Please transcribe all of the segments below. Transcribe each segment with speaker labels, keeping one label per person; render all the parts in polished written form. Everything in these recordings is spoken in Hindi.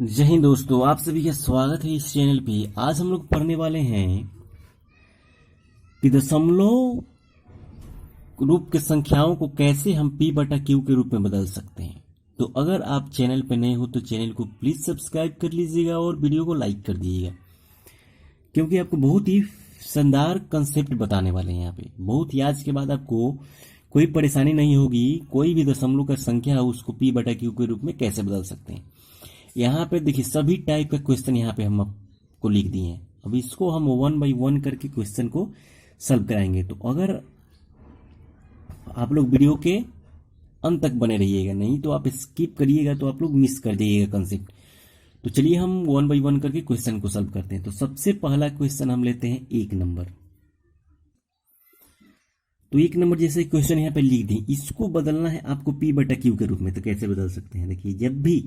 Speaker 1: जय हिंद दोस्तों, आप सभी का स्वागत है इस चैनल पे। आज हम लोग पढ़ने वाले हैं कि दशमलव रूप के संख्याओं को कैसे हम p बटा क्यू के रूप में बदल सकते हैं। तो अगर आप चैनल पे नए हो तो चैनल को प्लीज सब्सक्राइब कर लीजिएगा और वीडियो को लाइक कर दीजिएगा, क्योंकि आपको बहुत ही शानदार कंसेप्ट बताने वाले हैं यहाँ पे। बहुत ही आज के बाद आपको कोई परेशानी नहीं होगी। कोई भी दशमलव का संख्या है उसको p बटा क्यू के रूप में कैसे बदल सकते हैं। यहाँ पे देखिए सभी टाइप का क्वेश्चन यहाँ पे हम आपको लिख दिए हैं। अब इसको हम 1 बाई 1 करके क्वेश्चन को सॉल्व कराएंगे। तो अगर आप लोग वीडियो के अंत तक बने रहिएगा, नहीं तो आप स्किप करिएगा तो आप लोग मिस कर जाइएगा कंसेप्ट। तो चलिए हम 1 बाई 1 करके क्वेश्चन को सॉल्व करते हैं। तो सबसे पहला क्वेश्चन हम लेते हैं 1 नंबर। तो 1 नंबर जैसे क्वेश्चन यहाँ पे लिख दी, इसको बदलना है आपको p बटा क्यू के रूप में। तो कैसे बदल सकते हैं, देखिए जब भी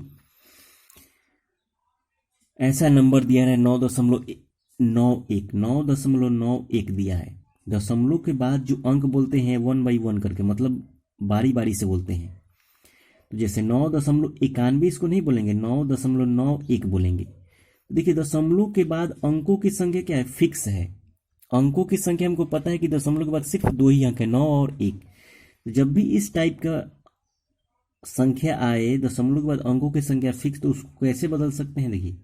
Speaker 1: ऐसा नंबर दिया है 9.91 दिया है, दशमलव के बाद जो अंक बोलते हैं 1 बाई 1 करके, मतलब बारी बारी से बोलते हैं। तो जैसे 9.91 इसको नहीं बोलेंगे, 9.91 बोलेंगे। देखिए दशमलव के बाद अंकों की संख्या क्या है, फिक्स है। अंकों की संख्या हमको पता है कि दशमलव के बाद सिर्फ 2 ही अंक है, 9 और 1। जब भी इस टाइप का संख्या आए दशमलव के बाद अंकों की संख्या फिक्स, तो उसको कैसे बदल सकते हैं। देखिए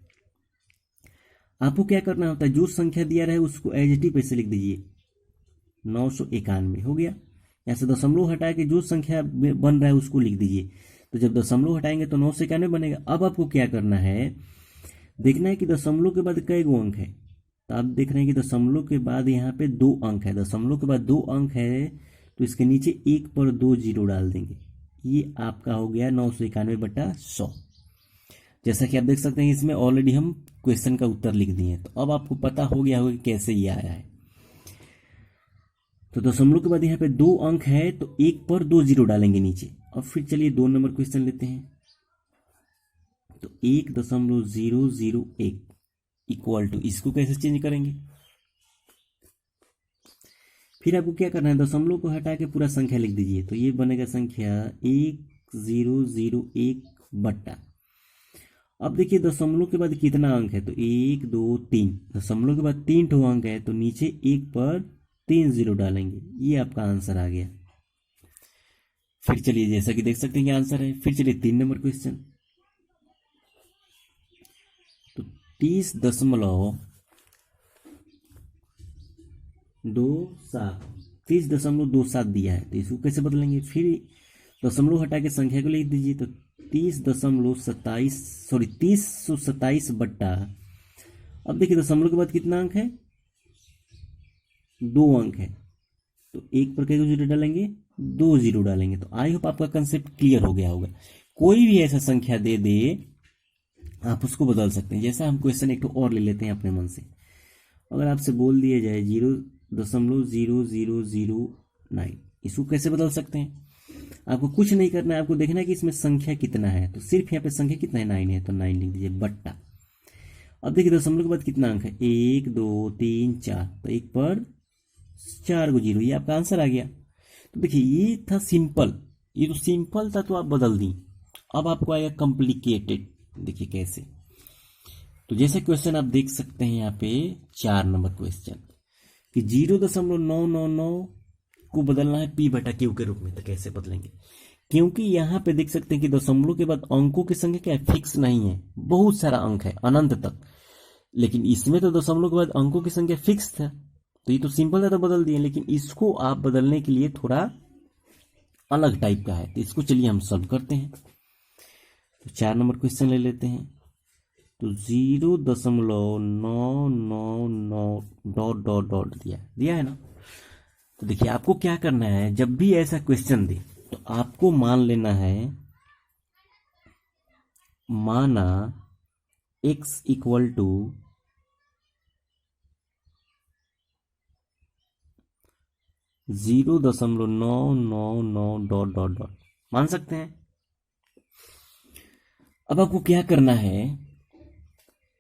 Speaker 1: आपको क्या करना होता है, जो संख्या दिया रहे उसको एज इट इज पैसे लिख दीजिए। 991 हो गया। यहाँ से दशमलव हटा के जो संख्या बन रहा है उसको लिख दीजिए। तो जब दशमलव हटाएंगे तो 991 बनेगा। अब आपको क्या करना है, देखना है कि दशमलव के बाद कई गो अंक है। तो आप देख रहे हैं कि दशमलव के बाद यहाँ पे 2 अंक है। दशमलव के बाद 2 अंक है तो इसके नीचे 1 पर 2 जीरो डाल देंगे। ये आपका हो गया 991 बटा 100। जैसा कि आप देख सकते हैं इसमें ऑलरेडी हम क्वेश्चन का उत्तर लिख दिए हैं। तो अब आपको पता हो गया होगा कि कैसे ये आया है। तो दशमलव के बाद यहाँ पे 2 अंक है तो 1 पर 2 जीरो डालेंगे नीचे। अब फिर चलिए 2 नंबर क्वेश्चन लेते हैं। तो 1.001 इक्वल टू, इसको कैसे चेंज करेंगे। फिर आपको क्या करना है, दशमलव को हटा के पूरा संख्या लिख दीजिए। तो ये बनेगा संख्या 1001 बट्टा। अब देखिए दशमलव के बाद कितना अंक है, तो 1 2 3। दशमलव के बाद 3 ठो अंक है तो नीचे 1 पर 3 जीरो डालेंगे। ये आपका आंसर आ गया। फिर चलिए जैसा कि देख सकते हैं कि आंसर है। फिर चलिए 3 नंबर क्वेश्चन। तो 30.27 दिया है, तो इसको कैसे बदलेंगे। फिर दशमलव हटा के संख्या को लिख दीजिए। तो 30.27 बट्टा। अब देखिए दशमलव के बाद कितना अंक है, 2 अंक है तो 1 पर कई जीरो डालेंगे, 2 जीरो डालेंगे। तो आई होप आपका कंसेप्ट क्लियर हो गया होगा। कोई भी ऐसा संख्या दे दे आप उसको बदल सकते हैं। जैसा हम क्वेश्चन एक तो और ले लेते हैं अपने मन से। अगर आपसे बोल दिया जाए 0.0009, इसको कैसे बदल सकते हैं। आपको कुछ नहीं करना है, आपको देखना है कि इसमें संख्या कितना है। तो सिर्फ यहाँ पे संख्या कितना है, 9 है, तो 9 लिख दीजिए बट्टा। अब देखिए दशमलव के बाद कितना अंक है, 1 2 3 4, तो 1 पर 4 को जीरो। ये आपका आंसर आ गया। तो देखिए ये था सिंपल, ये तो सिंपल था तो आप बदल दी। अब आपको आएगा कॉम्प्लिकेटेड। देखिए कैसे। तो जैसे क्वेश्चन आप देख सकते हैं यहाँ पे 4 नंबर क्वेश्चन कि 0.999 को बदलना है p बटा क्यू के रूप में। तो कैसे बदलेंगे, क्योंकि यहाँ पे देख सकते हैं कि दशमलव के बाद अंकों की संख्या क्या है, फिक्स नहीं है। बहुत सारा अंक है अनंत तक, लेकिन इसमें तो दशमलव के बाद अंकों की संख्या फिक्स था। तो ये तो सिंपल था तो बदल दिए, लेकिन इसको आप बदलने के लिए थोड़ा अलग टाइप का है। तो इसको चलिए हम सॉल्व करते हैं। तो 4 नंबर क्वेश्चन ले लेते हैं। तो 0.999 डॉट डॉट डॉट दिया है ना। तो देखिए आपको क्या करना है, जब भी ऐसा क्वेश्चन दे तो आपको मान लेना है, माना x equal to 0.999 dot dot dot मान सकते हैं। अब आपको क्या करना है,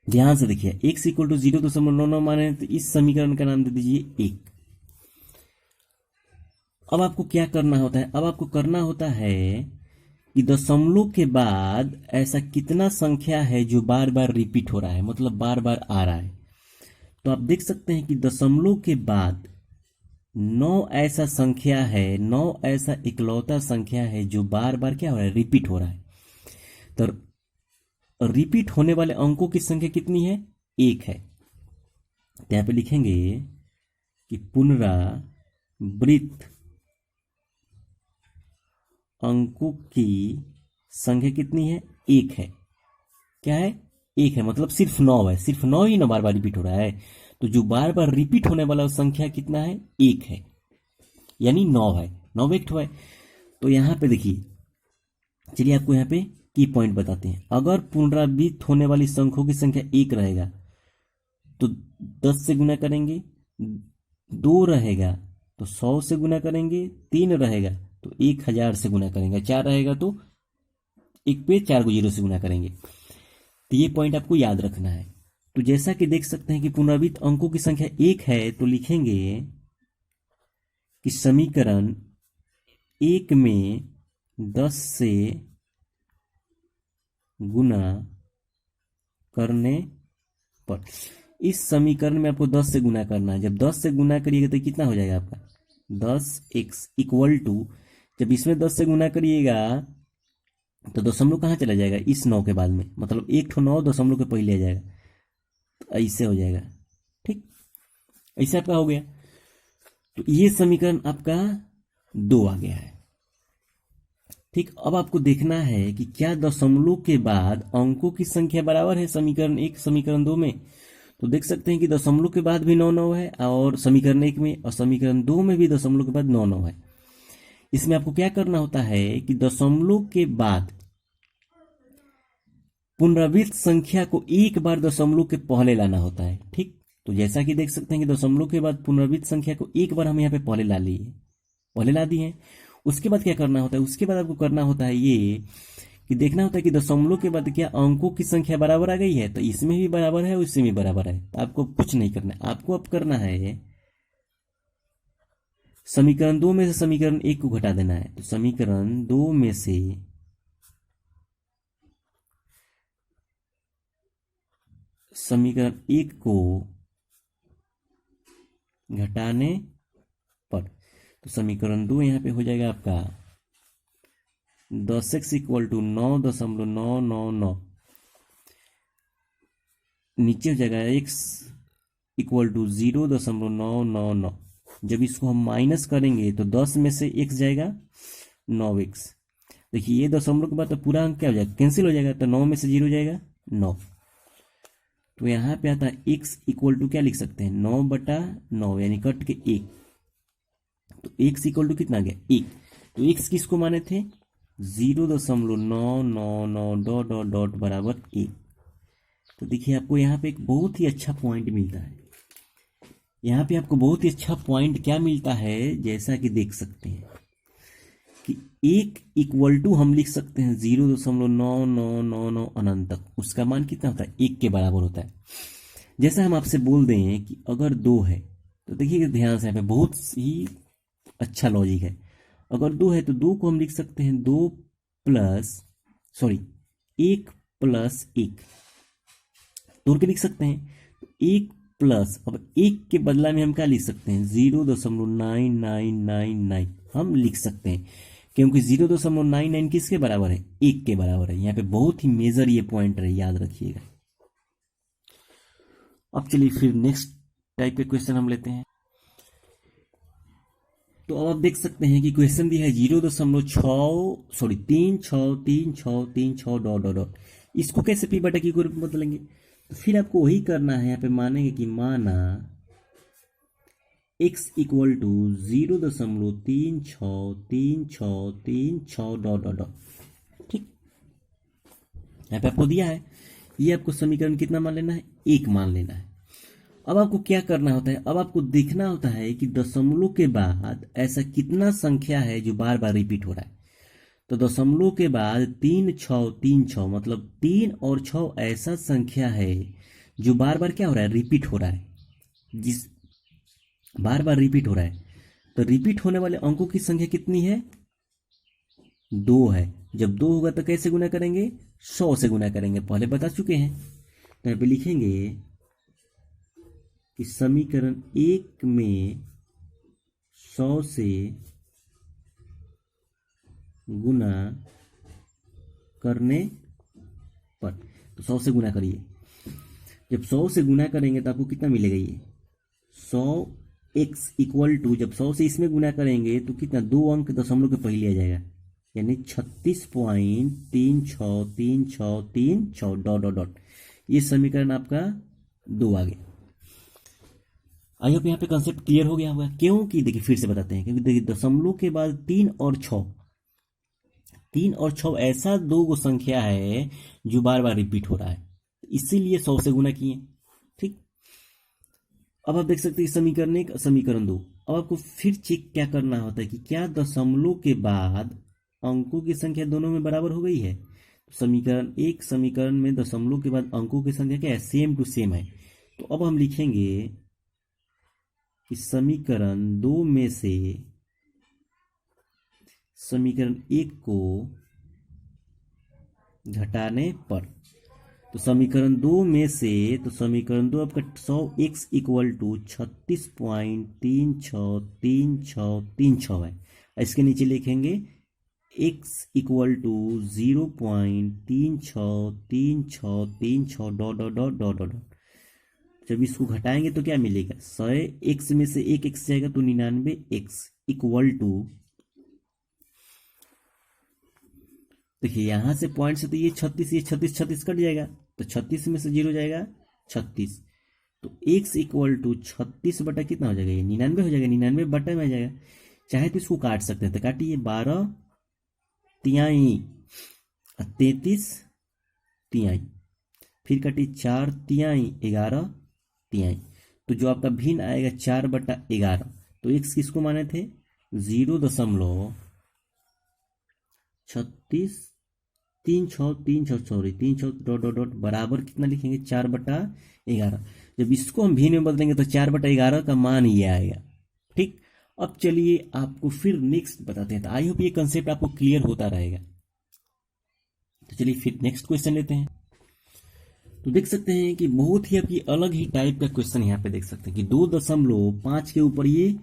Speaker 1: ध्यान से देखिए, x इक्वल टू 0.99 माने तो इस समीकरण का नाम दे दीजिए 1। अब आपको क्या करना होता है, अब आपको करना होता है कि दशमलव के बाद ऐसा कितना संख्या है जो बार बार रिपीट हो रहा है, मतलब बार बार आ रहा है। तो आप देख सकते हैं कि दशमलव के बाद 9 ऐसा संख्या है, 9 ऐसा इकलौता संख्या है जो बार बार क्या हो रहा है, रिपीट हो रहा है। तो रिपीट होने वाले अंकों की संख्या कितनी है, 1 है। तो यहां पे लिखेंगे कि पुनरावृत्त अंकों की संख्या कितनी है, 1 है। क्या है, 1 है, मतलब सिर्फ 9 है, सिर्फ 9 ही ना बार बार रिपीट हो रहा है। तो जो बार बार रिपीट होने वाला संख्या कितना है, 1 है, यानी 9 है, 9 व्यक्त हुआ है। तो यहां पे देखिए, चलिए आपको यहाँ पे की पॉइंट बताते हैं। अगर पुनरावृत्त होने वाली संख्याओं की संख्या 1 रहेगा तो 10 से गुना करेंगे, 2 रहेगा तो 100 से गुना करेंगे, 3 रहेगा तो 1000 से गुना करेंगे, 4 रहेगा तो एक पे 4 को 0 से गुना करेंगे। तो ये पॉइंट आपको याद रखना है। तो जैसा कि देख सकते हैं कि पुनरावृत्त अंकों की संख्या 1 है, तो लिखेंगे कि समीकरण 1 में 10 से गुना करने पर, इस समीकरण में आपको 10 से गुना करना है। जब 10 से गुना करिएगा तो कितना हो जाएगा आपका, 10x इक्वल टू, जब इसमें 10 से गुना करिएगा तो दशमलव कहाँ चला जाएगा, इस 9 के बाद में, मतलब 1 9 दशमलव के पहले आ जाएगा, तो ऐसे हो जाएगा। ठीक, ऐसे आपका हो गया। तो ये समीकरण आपका 2 आ गया है। ठीक, अब आपको देखना है कि क्या दशमलव के बाद अंकों की संख्या बराबर है समीकरण 1 समीकरण 2 में। तो देख सकते हैं कि दशमलव के बाद भी 9 9 है, और समीकरण 1 में और समीकरण 2 में भी दशमलव के बाद 9 9 है। इसमें आपको क्या करना होता है कि दशमलव के बाद पुनरावृत्त संख्या को एक बार दशमलव के पहले लाना होता है। ठीक, तो जैसा कि देख सकते हैं कि दशमलव के बाद पुनरावृत्त संख्या को एक बार हम यहाँ पे पहले ला लिए, पहले ला दिए हैं। उसके बाद क्या करना होता है, उसके बाद आपको करना होता है ये कि देखना होता है कि दशमलव के बाद क्या अंकों की संख्या बराबर आ गई है, तो इसमें भी बराबर है और इसमें भी बराबर है। तो आपको कुछ नहीं करना है, आपको अब करना है समीकरण 2 में से समीकरण 1 को घटा देना है। तो समीकरण 2 में से समीकरण 1 को घटाने पर, तो समीकरण 2 यहाँ पे हो जाएगा आपका 10x इक्वल टू 9.999, नीचे हो जाएगा x इक्वल टू 0.999। जब इसको हम माइनस करेंगे तो 10 में से x जाएगा 9x। देखिए ये दशमलव के बाद तो पूरा अंक क्या हो जाएगा, कैंसिल हो जाएगा, तो 9 में से 0 जाएगा 9। तो यहाँ पे आता है x इक्वल टू क्या लिख सकते हैं, 9/9, यानी कट के 1। तो x इक्वल टू कितना आ गया, 1। तो x किसको माने थे, 0.999 डॉट डॉट डॉट बराबर 1। तो देखिए आपको यहाँ पे एक बहुत ही अच्छा पॉइंट मिलता है। यहाँ पे आपको बहुत ही अच्छा पॉइंट क्या मिलता है, जैसा कि देख सकते हैं कि 1 इक्वल टू हम लिख सकते हैं 0.9999 अनंत तक, उसका मान कितना होता है, 1 के बराबर होता है। जैसा हम आपसे बोल दें कि अगर 2 है, तो देखिए ध्यान से, यहाँ पे बहुत ही अच्छा लॉजिक है। अगर 2 है तो 2 को हम लिख सकते हैं 1 प्लस 1 तोड़ के लिख सकते हैं। 1 प्लस, अब 1 के बदला में हम क्या लिख सकते हैं, 0.9999 हम लिख सकते हैं, क्योंकि 0.99 किसके बराबर है, 1 के बराबर है। यहाँ पे बहुत ही मेजर ये पॉइंट है, याद रखिएगा। अब चलिए फिर नेक्स्ट टाइप के क्वेश्चन हम लेते हैं। तो अब आप देख सकते हैं कि क्वेश्चन दिया है 36363 डॉट डॉट डॉट, इसको कैसे पी बटा क्यू के रूप में बदलेंगे। तो फिर आपको वही करना है, यहाँ पे मानेंगे कि माना x equal to 0.363636 dot dot dot. ठीक, यहाँ पे आपको दिया है, ये आपको समीकरण कितना मान लेना है, 1 मान लेना है। अब आपको क्या करना होता है, अब आपको देखना होता है कि दशमलव के बाद ऐसा कितना संख्या है जो बार बार रिपीट हो रहा है। तो दशमलव के बाद 3636, मतलब 3 और 6 ऐसा संख्या है जो बार बार क्या हो रहा है, रिपीट हो रहा है, जिस बार बार रिपीट हो रहा है। तो रिपीट होने वाले अंकों की संख्या कितनी है, 2 है। जब 2 होगा तो कैसे गुना करेंगे? 100 से गुना करेंगे, पहले बता चुके हैं। तो यहाँ पे लिखेंगे कि समीकरण 1 में 100 से गुना करने पर, तो 100 से गुना करिए। जब 100 से गुना करेंगे तो आपको कितना मिलेगा? ये 100x इक्वल टू, जब 100 से इसमें गुना करेंगे तो कितना, 2 अंक दशमलव के पहले आ जाएगा, यानी 36.363636 डॉट डॉट डॉट। ये समीकरण आपका 2 आ गया। आई होप यहाँ पे कंसेप्ट क्लियर हो गया होगा। क्योंकि देखिए फिर से बताते हैं, क्योंकि देखिए दशमलव के बाद 3 और 6, 3 और 6 ऐसा दो गो संख्या है जो बार बार रिपीट हो रहा है, इसीलिए 100 से गुना किए। ठीक, अब आप देख सकते हैं समीकरण 1 समीकरण 2। अब आपको फिर चेक क्या करना होता है कि क्या दशमलव के बाद अंकों की संख्या दोनों में बराबर हो गई है। तो समीकरण 1 समीकरण में दशमलव के बाद अंकों की संख्या क्या है? सेम टू सेम है। तो अब हम लिखेंगे कि समीकरण 2 में से समीकरण 1 को घटाने पर, तो समीकरण 2 में से, तो समीकरण 2 आपका 100x इक्वल टू 36.363636 है। इसके नीचे लिखेंगे x equal to 0.363636 dot dot dot dot dot. जब इसको घटाएंगे तो क्या मिलेगा? 100x में से एक x जाएगा तो 99x इक्वल टू, देखिए यहां से पॉइंट से तो ये 36, ये 36 36 कट जाएगा, तो 36 में से 0 जाएगा 36, तो x इक्वल टू 36 बटा कितना हो जाएगा? ये 99 हो जाएगा, 99 बटा में आ जाएगा। चाहे तो इसको काट सकते हैं, तो काटिए, 12 तिहाई 33 तिहाई, फिर काटिए 4 तिहाई 11 तिहाई, तो जो आपका भिन्न आएगा 4 बटा 11। तो x किसको माने थे? 0.36 सॉरी 3 डॉट डॉट डॉट बराबर कितना लिखेंगे? 4 बटा 11। जब इसको हम भिन्न में बदलेंगे तो 4 बटा 11 का मान ये आएगा। ठीक, अब चलिए आपको फिर नेक्स्ट बताते हैं। तो आई होप ये कंसेप्ट आपको क्लियर होता रहेगा। तो चलिए फिर नेक्स्ट क्वेश्चन लेते हैं। तो देख सकते हैं कि बहुत ही आपकी अलग ही टाइप का क्वेश्चन यहाँ पे देख सकते हैं कि 2.5 के ऊपर ये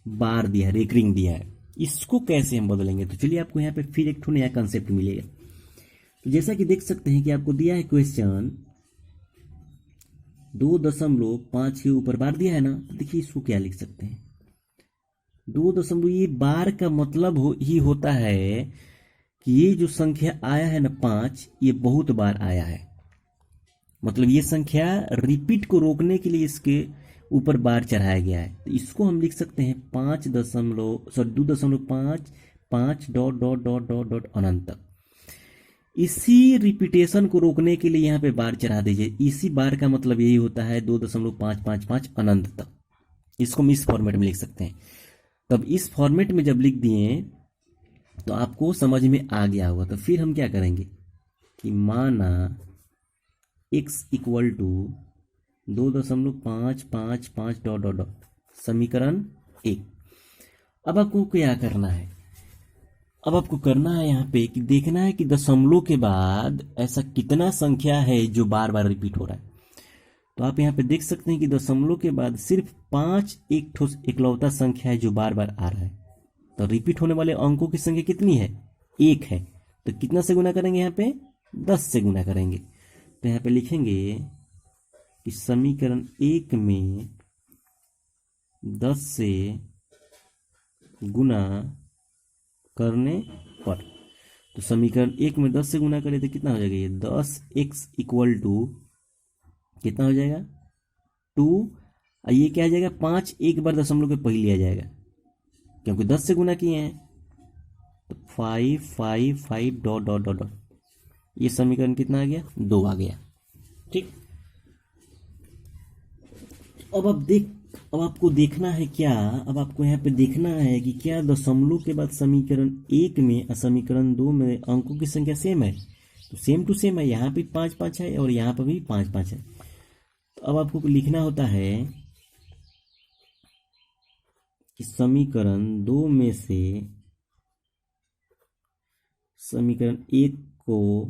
Speaker 1: बार दिया है, रेकरिंग दिया है, इसको कैसे हम बदलेंगे। तो चलिए आपको यहाँ पे फिर एक नया कंसेप्ट मिलेगा। तो जैसा कि देख सकते हैं कि आपको दिया है क्वेश्चन 2.5 के ऊपर बार दिया है ना, तो देखिए इसको क्या लिख सकते हैं, 2 ये बार का मतलब ही होता है कि ये जो संख्या आया है ना 5, ये बहुत बार आया है, मतलब ये संख्या रिपीट को रोकने के लिए इसके ऊपर बार चढ़ाया गया है। तो इसको हम लिख सकते हैं 2.5 dot dot dot dot dot अनंत तक। इसी रिपीटेशन को रोकने के लिए यहाँ पे बार चढ़ा दीजिए। इसी बार का मतलब यही होता है 2.555 अनंत तक। इसको हम इस फॉर्मेट में लिख सकते हैं। तब इस फॉर्मेट में जब लिख दिए तो आपको समझ में आ गया होगा। तो फिर हम क्या करेंगे कि माना x equal to 2.555 dot dot dot समीकरण 1। अब आपको क्या करना है? अब आपको करना है यहाँ पे कि देखना है कि दशमलव के बाद ऐसा कितना संख्या है जो बार बार रिपीट हो रहा है। तो आप यहाँ पे देख सकते हैं कि दशमलव के बाद सिर्फ 5 एक ठोस इकलौता संख्या है जो बार बार आ रहा है। तो रिपीट होने वाले अंकों की संख्या कितनी है? 1 है। तो कितना से गुना करेंगे? यहाँ पे 10 से गुना करेंगे। तो यहाँ पे लिखेंगे कि समीकरण 1 में 10 से गुना करने पर, तो समीकरण 1 में 10 से गुना करें तो कितना हो जाएगा? ये 10x इक्वल टू कितना हो जाएगा? 2। ये क्या आ जाएगा? 5 एक बार दशमलव के पहले आ जाएगा क्योंकि 10 से गुना किए हैं। तो 555 डॉट डॉट डॉट डॉट, ये समीकरण कितना आ गया? 2 आ गया। ठीक, अब आपको देखना है क्या? अब आपको यहाँ पे देखना है कि क्या दशमलव के बाद समीकरण 1 में और समीकरण 2 में अंकों की संख्या सेम है। तो सेम टू सेम है, यहाँ पे 5 5 है और यहाँ पर भी 5 5 है। तो अब आपको लिखना होता है कि समीकरण 2 में से समीकरण 1 को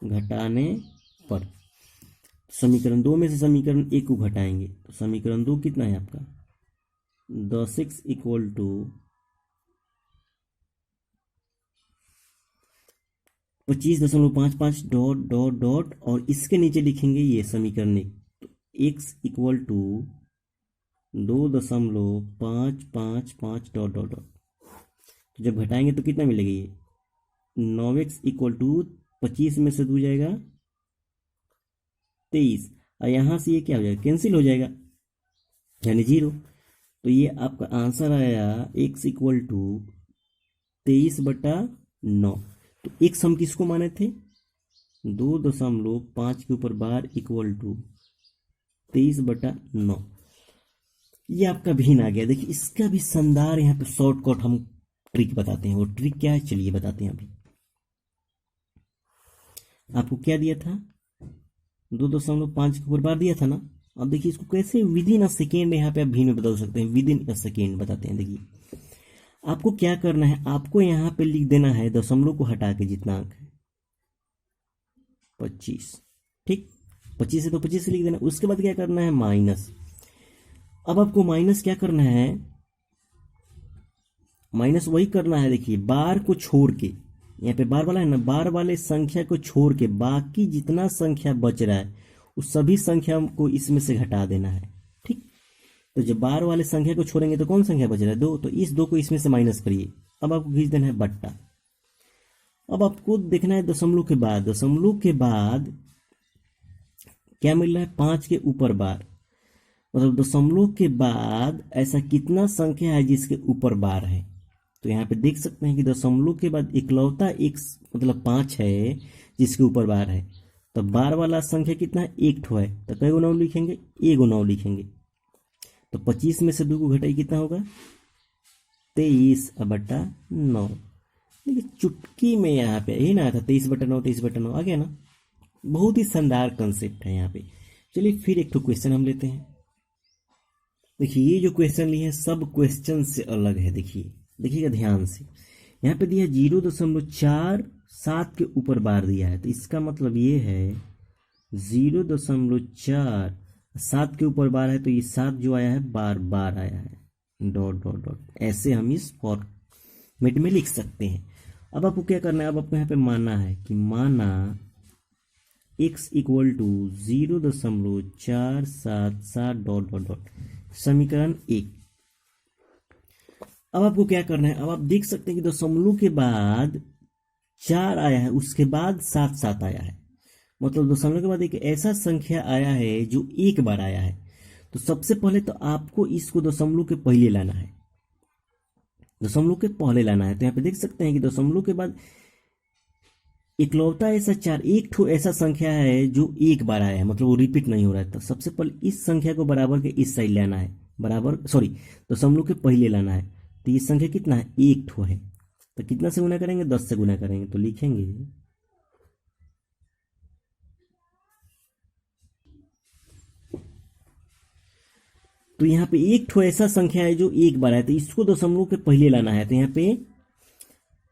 Speaker 1: घटाने पर, समीकरण 2 में से समीकरण 1 को घटाएंगे तो समीकरण 2 कितना है आपका 10x equal to 25.55 dot dot dot और इसके नीचे लिखेंगे ये समीकरण 1, तो x equal to 2.555 dot dot dot. तो जब घटाएंगे तो कितना मिलेगा ये 9x इक्वल टू 25 में से 2 जाएगा 23 और यहाँ से ये क्या हो जाएगा कैंसिल हो जाएगा यानी 0। तो ये आपका आंसर आया x इक्वल टू 23/9। तो x हम किसको माने थे 2.5 के ऊपर बार इक्वल टू 23/9। ये आपका भिन्न आ गया। देखिए इसका भी शानदार यहाँ पे शॉर्टकट हम ट्रिक बताते हैं। वो ट्रिक क्या है चलिए बताते हैं। अभी आपको क्या दिया था 2.5 के ऊपर बार दिया था ना। अब देखिए इसको कैसे विद इन अ सेकेंड यहाँ पे आप भिन्न में बदल सकते हैं। विद इन अ सेकेंड बताते हैं। देखिए आपको क्या करना है, आपको यहाँ पे लिख देना है दशमलव को हटा के जितना अंक है 25, ठीक 25 है तो 25 से लिख देना। उसके बाद क्या करना है माइनस। अब आपको माइनस क्या करना है, माइनस वही करना है। देखिए बार को छोड़ के, यहाँ पे बार वाला है ना, बार वाले संख्या को छोड़ के बाकी जितना संख्या बच रहा है उस सभी संख्या को इसमें से घटा देना है, ठीक। तो जब बार वाले संख्या को छोड़ेंगे तो कौन संख्या बच रहा है 2, तो इस 2 को इसमें से माइनस करिए। अब आपको खींच देना है बट्टा। अब आपको देखना है दशमलव के बाद, दशमलव के बाद क्या मिल रहा है 5 के ऊपर बार, मतलब दशमलव के बाद ऐसा कितना संख्या है जिसके ऊपर बार है। तो यहाँ पे देख सकते हैं कि दशमलव के बाद इकलौता एक मतलब 5 है जिसके ऊपर बार है। तो बार वाला संख्या कितना है 1 ठो है, तो कई गो 9 लिखेंगे 1 गो 9 लिखेंगे। तो 25 में से 2 को घटाई कितना होगा 23/9। देखिए चुटकी में यहाँ पे यही ना था 23/9 23/9 आ गया ना। बहुत ही शानदार कंसेप्ट है यहाँ पे। चलिए फिर एक तो क्वेश्चन हम लेते हैं। देखिए ये जो क्वेश्चन लिए हैं सब क्वेश्चन से अलग है। देखिएगा ध्यान से, यहाँ पे दिया 0.47 के ऊपर बार दिया है। तो इसका मतलब ये है 0.47 के ऊपर बार है, तो ये 7 जो आया है बार बार आया है डॉट डॉट डॉट। ऐसे हम इस फॉर्मेट में लिख सकते हैं। अब आपको क्या करना है, अब आपको यहाँ पे मानना है कि माना x equal to 0.477 dot dot dot समीकरण 1। अब आपको क्या करना है, अब आप देख सकते हैं कि दशमलव के बाद 4 आया है, उसके बाद 7 आया है, मतलब दशमलव के बाद एक ऐसा संख्या आया है जो एक बार आया है। तो सबसे पहले तो आपको इसको दशमलव के पहले लाना है, दशमलव के पहले लाना है। तो यहाँ पे देख सकते हैं कि दशमलव के बाद इकलौता ऐसा 4 एक ठो ऐसा संख्या है जो एक बार आया है, मतलब वो रिपीट नहीं हो रहा है। तो सबसे पहले इस संख्या को बराबर के इस साइड लाना है, बराबर सॉरी दशमलव के पहले लाना है। तो ये संख्या कितना है एक ठो है, तो कितना से गुना करेंगे 10 से गुना करेंगे। तो लिखेंगे तो यहाँ पे एक ठो ऐसा संख्या है जो एक बार है, तो इसको दशमलव के पहले लाना है। तो यहाँ पे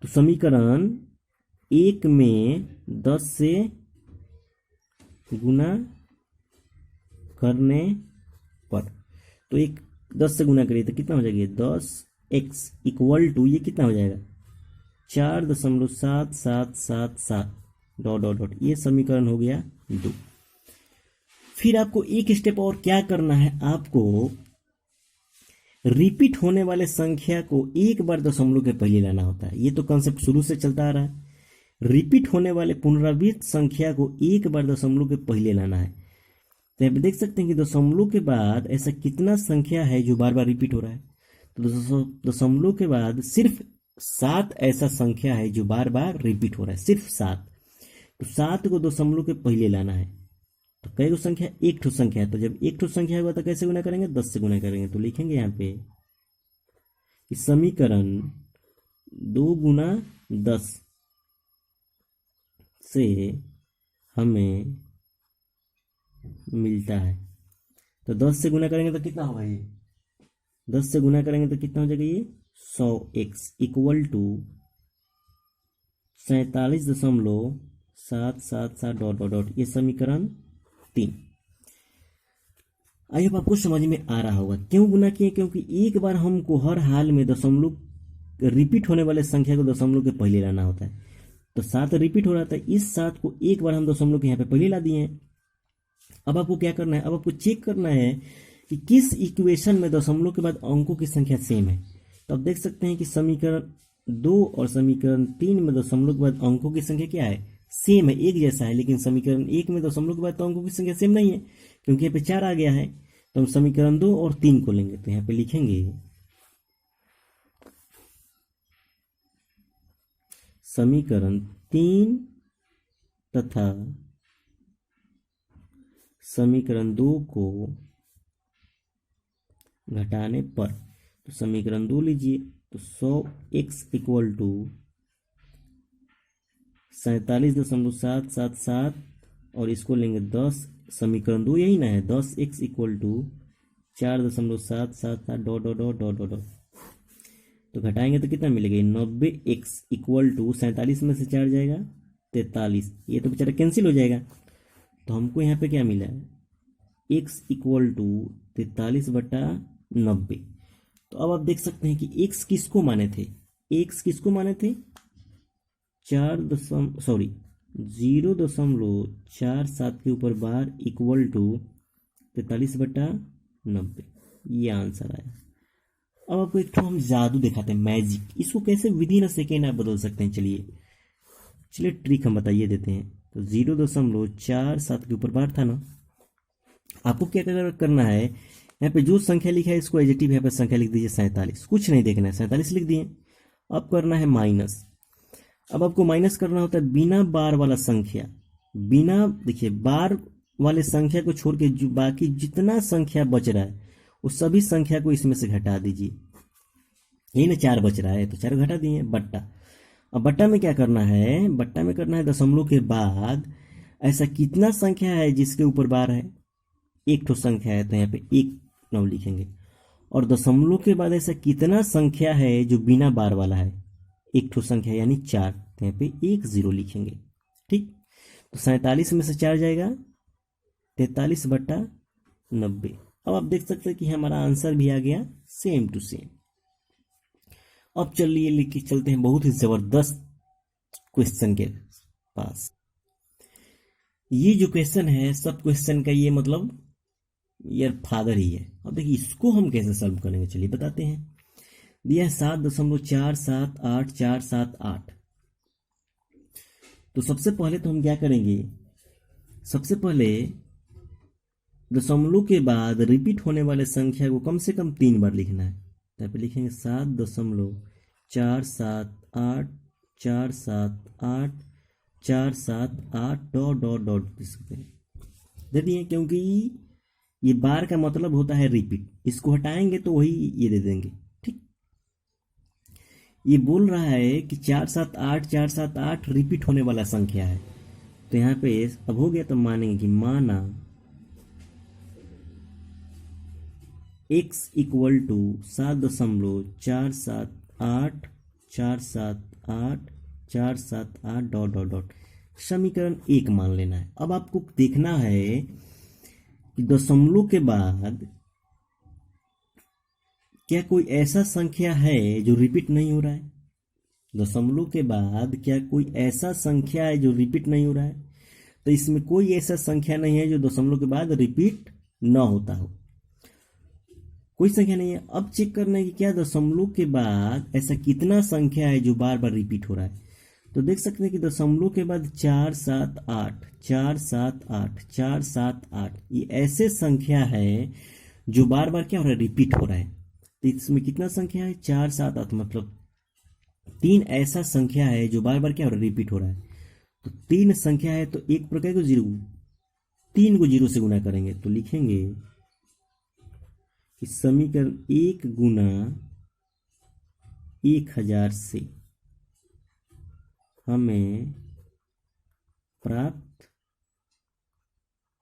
Speaker 1: तो समीकरण 1 में 10 से गुना करने पर, तो एक 10 से गुना करिए तो कितना हो जाएगा 10x इक्वल टू ये कितना हो जाएगा 4.7777 डॉट डॉट डॉट। ये समीकरण हो गया 2। फिर आपको एक स्टेप और क्या करना है, आपको रिपीट होने वाले संख्या को एक बार दशमलव के पहले लाना होता है। ये तो कंसेप्ट शुरू से चलता आ रहा है। रिपीट होने वाले पुनरावृत्त संख्या को एक बार दशमलव के पहले लाना है। तो आप देख सकते हैं कि दशमलव के बाद ऐसा कितना संख्या है जो बार बार रिपीट हो रहा है। तो दशमलव के बाद सिर्फ 7 ऐसा संख्या है जो बार बार रिपीट हो रहा है, सिर्फ 7। तो 7 को दशमलव के पहले लाना है। तो कई गो संख्या एक ठो संख्या है, तो जब एक ठो संख्या होगा तो कैसे गुना करेंगे 10 से गुना करेंगे। तो लिखेंगे यहाँ पे कि समीकरण 2 गुना 10 से हमें मिलता है। तो 10 से गुना करेंगे तो कितना होगा ये 10 से गुना करेंगे तो कितना हो जाएगा ये 100x equal to 47.777 dot dot dot, ये समीकरण 3। आई होप आपको समझ में आ रहा होगा क्यों गुना किए, क्योंकि एक बार हमको हर हाल में दशमलव रिपीट होने वाले संख्या को दशमलव के पहले लाना होता है। तो 7 रिपीट हो रहा था, इस 7 को एक बार हम दशमलव के यहाँ पे पहले ला दिए हैं। अब आपको क्या करना है, अब आपको चेक करना है कि किस इक्वेशन में दशमलव के बाद अंकों की संख्या सेम है। तो आप देख सकते हैं कि समीकरण 2 और समीकरण 3 में दशमलव के बाद अंकों की संख्या क्या है, सेम है, एक जैसा है। लेकिन समीकरण 1 में दशमलव के बाद तो अंकों की संख्या सेम नहीं है, क्योंकि यहाँ पे 4 आ गया है। तो हम समीकरण 2 और 3 को लेंगे, तो यहाँ पे लिखेंगे समीकरण 3 तथा समीकरण 2 को घटाने पर, तो समीकरण 2 लीजिए, तो 100x इक्वल टू 47.777 और इसको लेंगे 10, समीकरण 2 यही ना है, 10x equal to 4.777 dot dot dot dot dot, तो घटाएंगे तो कितना मिलेगा, 90x इक्वल टू 47 में से 4 जाएगा 43, ये तो बेचारा कैंसिल हो जाएगा। तो हमको यहाँ पे क्या मिला है, x इक्वल टू 43/90। तो अब आप देख सकते हैं कि x किसको माने थे, x किसको माने थे, 0.47 के ऊपर बार इक्वल टू 43/90, ये आंसर आया। अब आपको एक हम जादू दिखाते हैं, मैजिक, इसको कैसे विद इन अ सेकेंड आप बदल सकते हैं। चलिए ट्रिक हम बताइए देते हैं। तो 0.47 के ऊपर बार था ना, आपको क्या करना है, यहाँ पे जो संख्या लिखा है इसको एडजेक्टिव यहाँ पे संख्या लिख दीजिए 47, कुछ नहीं देखना है, 47 लिख दिए। अब करना है माइनस। अब आपको माइनस करना होता है बिना बार वाला संख्या, बिना, देखिए बार वाले संख्या को छोड़ के जो बाकी जितना संख्या बच रहा है उस सभी संख्या को इसमें से घटा दीजिए। यही ना 4 बच रहा है, तो 4 घटा दिए, बट्टा। अब बट्टा में क्या करना है, बट्टा में करना है दशमलव के बाद ऐसा कितना संख्या है जिसके ऊपर बार है, एक ठो संख्या है तो यहाँ पे 1 लिखेंगे। और दशमलव के बाद ऐसा कितना संख्या है जो बिना बार वाला है, एक ठो संख्या यानी 4, तो यहाँ पे 1 0 लिखेंगे। ठीक, तो 47 में से 4 जाएगा 43/90। अब आप देख सकते हैं कि हमारा आंसर भी आ गया सेम टू सेम। अब चलिए लेके चलते हैं बहुत ही जबरदस्त क्वेश्चन के पास। ये जो क्वेश्चन है सब क्वेश्चन का ये मतलब यार फादर ही है। अब देखिए इसको हम कैसे सॉल्व करेंगे, चलिए बताते हैं। दिया है 7.478,478। तो सबसे पहले तो हम क्या करेंगे, सबसे पहले दशमलव के बाद रिपीट होने वाले संख्या को कम से कम 3 बार लिखना है। यहाँ पे लिखेंगे 7.478,478,478 डॉट डॉट डॉट दे दिए, क्योंकि ये बार का मतलब होता है रिपीट, इसको हटाएंगे तो वही ये दे देंगे। ठीक, ये बोल रहा है कि 478 रिपीट होने वाला संख्या है, तो यहाँ पे अब हो गया तो मानेंगे कि माना x equal to 7.478,478,478 dot dot dot, समीकरण 1 मान लेना है। अब आपको देखना है कि दशमलव के बाद क्या कोई ऐसा संख्या है जो रिपीट नहीं हो रहा है, दशमलव के बाद क्या कोई ऐसा संख्या है जो रिपीट नहीं हो रहा है। तो इसमें कोई ऐसा संख्या नहीं है जो दशमलव के बाद रिपीट न होता हो, कोई संख्या नहीं है। अब चेक करना है कि क्या दशमलव के बाद ऐसा कितना संख्या है जो बार बार रिपीट हो रहा है। तो देख सकते हैं कि दशमलव के बाद 478 478 478 ये ऐसे संख्या है जो बार बार क्या हो रहा है, रिपीट हो रहा है। तो इसमें कितना संख्या है, 478, मतलब 3 ऐसा संख्या है जो बार बार क्या हो रहा है, रिपीट हो रहा है। तो 3 संख्या है तो एक प्रकार को 0, 3 को 0 से गुना करेंगे तो लिखेंगे कि समीकरण 1 गुना 1000 से हमें प्राप्त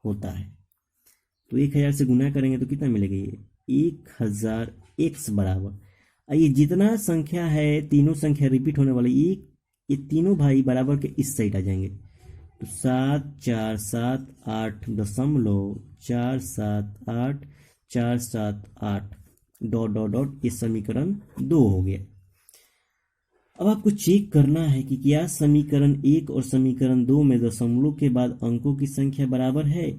Speaker 1: होता है। तो 1000 से गुना करेंगे तो कितना मिलेगा, ये 1000 x बराबर, ये जितना संख्या है, तीनों संख्या रिपीट होने वाली, ये तीनों भाई बराबर के इस साइड आ जाएंगे। तो 7 4 7 8 4 7 8 4 7 8 डॉट डॉट डॉट, ये समीकरण 2 हो गया। अब आपको चेक करना है कि क्या समीकरण 1 और समीकरण 2 में दशमलव के बाद अंकों की संख्या बराबर है।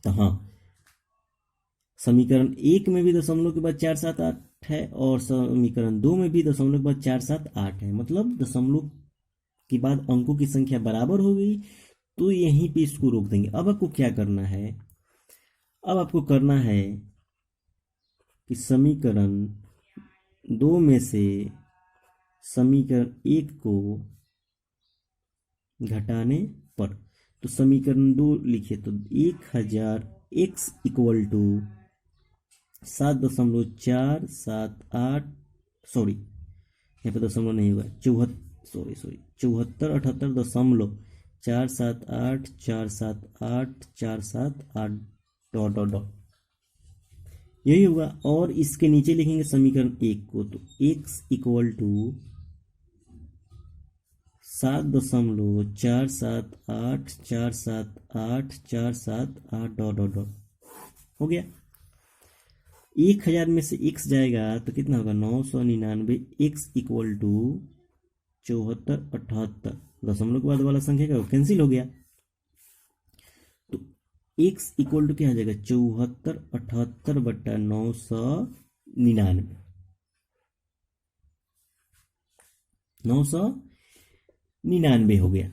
Speaker 1: तो हाँ, समीकरण 1 में भी दशमलव के बाद 4 7 8 है और समीकरण 2 में भी दशमलव के बाद 4 7 8 है, मतलब दशमलव के बाद अंकों की संख्या बराबर हो गई। तो यहीं पे इसको रोक देंगे। अब आपको क्या करना है, अब आपको करना है कि समीकरण 2 में से समीकरण 1 को घटाने पर, तो समीकरण 2 लिखिए तो 1000 x इक्वल टू 7.478, सॉरी यहाँ पे दशमलव नहीं होगा, 74,78,478,478,478 डॉट डॉट डॉट, यही होगा। और इसके नीचे लिखेंगे समीकरण 1 को, तो x equal to 7.478,478,478 dot dot dot हो गया। 1000 में से x जाएगा तो कितना होगा, 999। x इक्वल टू 7478, दशमलव के बाद वाला संख्या का कैंसिल हो गया। तो x इक्वल टू क्या आ जाएगा, 7478 बटा 999 हो गया।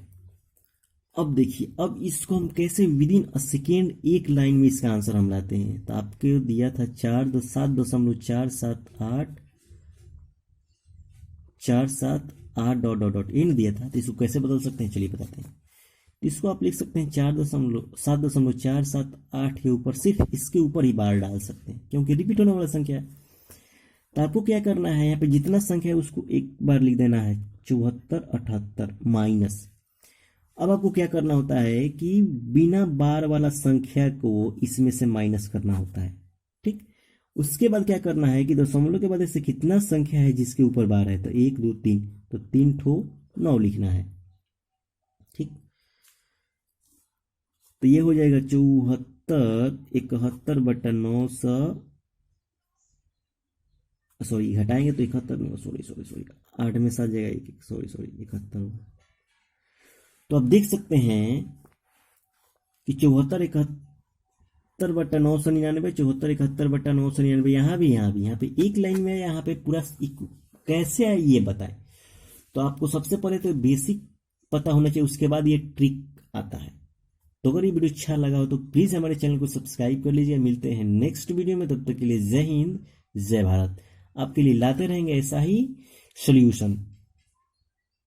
Speaker 1: अब देखिए, अब इसको हम कैसे विद इन अ सेकेंड एक लाइन में इसका आंसर हम लाते हैं। तो आपके दिया था 7.478 डॉट डॉट डॉट एंड दिया था, तो इसको कैसे बदल सकते हैं, चलिए बताते हैं। तो इसको आप लिख सकते हैं 7.478 के ऊपर सिर्फ इसके ऊपर ही बार डाल सकते हैं, क्योंकि रिपीट होने वाला संख्या है। तो आपको क्या करना है, यहाँ पे जितना संख्या है उसको एक बार लिख देना है, 7478 माइनस। अब आपको क्या करना होता है कि बिना बार वाला संख्या को इसमें से माइनस करना होता है, ठीक। उसके बाद क्या करना है कि दशमलव के बाद ऐसे कितना संख्या है जिसके ऊपर बार है, तो 1 2 3, तो 3 ठो 9 लिखना है, ठीक। तो ये हो जाएगा 74 बटा 900, सॉरी घटाएंगे तो 71, सॉरी 8 में से आ जाएगा, सॉरी 71। तो आप देख सकते हैं कि 74 बटा 999, 74 बटा 999, यहाँ भी यहाँ पे एक लाइन में, यहाँ पे पूरा कैसे है ये बताएं। तो आपको सबसे पहले तो बेसिक पता होना चाहिए, उसके बाद ये ट्रिक आता है। तो अगर ये वीडियो अच्छा लगा हो तो प्लीज हमारे चैनल को सब्सक्राइब कर लीजिए। मिलते हैं नेक्स्ट वीडियो में, तब तक के लिए जय हिंद जय भारत। आपके लिए लाते रहेंगे ऐसा ही सोल्यूशन।